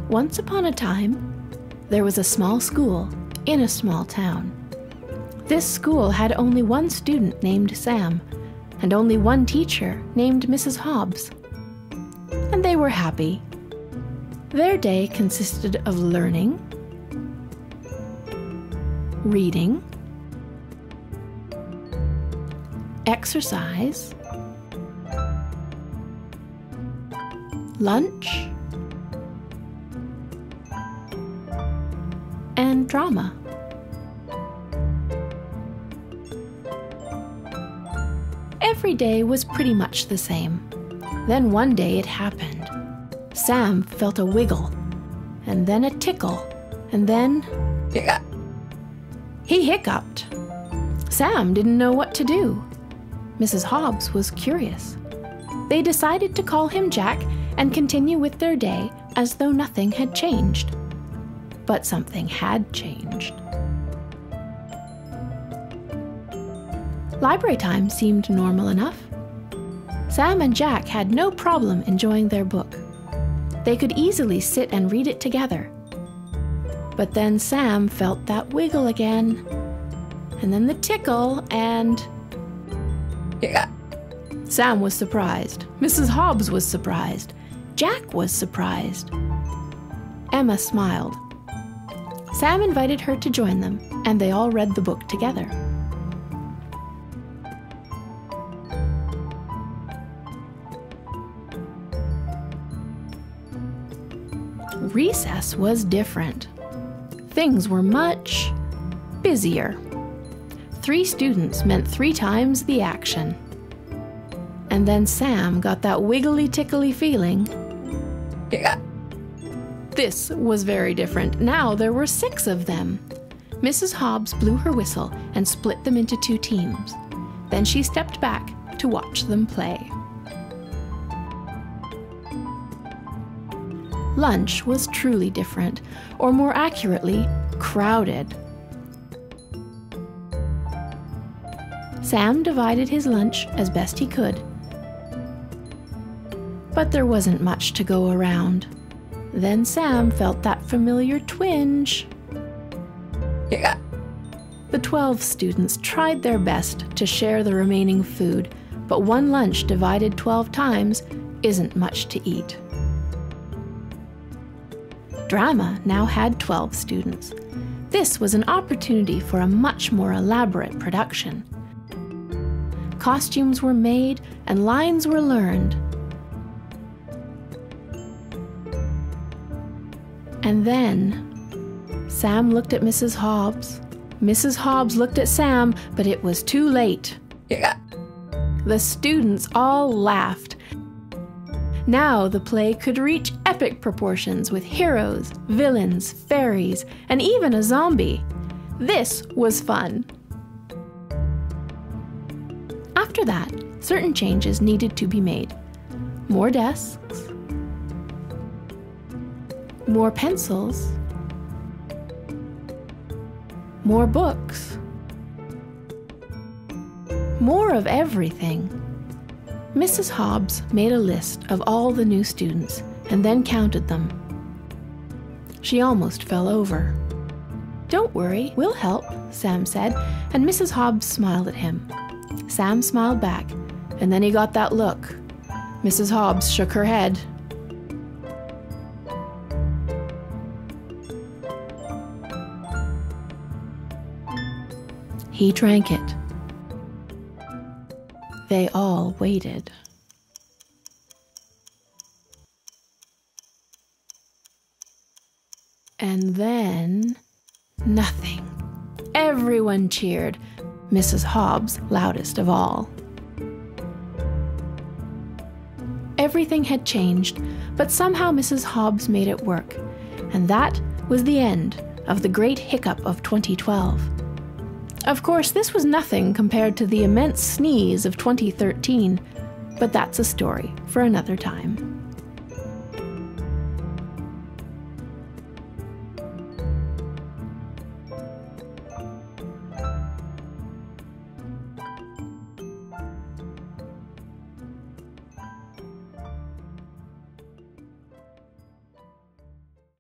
Once upon a time, there was a small school in a small town. This school had only one student named Sam, and only one teacher named Mrs. Hobbs. And they were happy. Their day consisted of learning, reading, exercise, lunch, and drama. Every day was pretty much the same. Then one day it happened. Sam felt a wiggle, and then a tickle, and then he hiccuped. Sam didn't know what to do. Mrs. Hobbs was curious. They decided to call him Jack and continue with their day as though nothing had changed. But something had changed. Library time seemed normal enough. Sam and Jack had no problem enjoying their book. They could easily sit and read it together. But then Sam felt that wiggle again, and then the tickle, and Sam was surprised. Mrs. Hobbs was surprised. Jack was surprised. Emma smiled. Sam invited her to join them, and they all read the book together. Recess was different. Things were much busier. 3 students meant 3 times the action. And then Sam got that wiggly-tickly feeling. This was very different. Now there were 6 of them. Mrs. Hobbs blew her whistle and split them into 2 teams. Then she stepped back to watch them play. Lunch was truly different, or more accurately, crowded. Sam divided his lunch as best he could. But there wasn't much to go around. Then Sam felt that familiar twinge. The 12 students tried their best to share the remaining food, but one lunch divided 12 times isn't much to eat. Drama now had 12 students. This was an opportunity for a much more elaborate production. Costumes were made and lines were learned. And then Sam looked at Mrs. Hobbs. Mrs. Hobbs looked at Sam, but it was too late. The students all laughed. Now the play could reach epic proportions with heroes, villains, fairies, and even a zombie. This was fun. After that, certain changes needed to be made. More desks, more pencils, more books, more of everything. Mrs. Hobbs made a list of all the new students and then counted them. She almost fell over. "Don't worry, we'll help," Sam said, and Mrs. Hobbs smiled at him. Sam smiled back, and then he got that look. Mrs. Hobbs shook her head. He drank it. They all waited. And then, nothing. Everyone cheered, Mrs. Hobbs loudest of all. Everything had changed, but somehow Mrs. Hobbs made it work, and that was the end of the Great Hiccup of 2012. Of course, this was nothing compared to the immense sneeze of 2013, but that's a story for another time.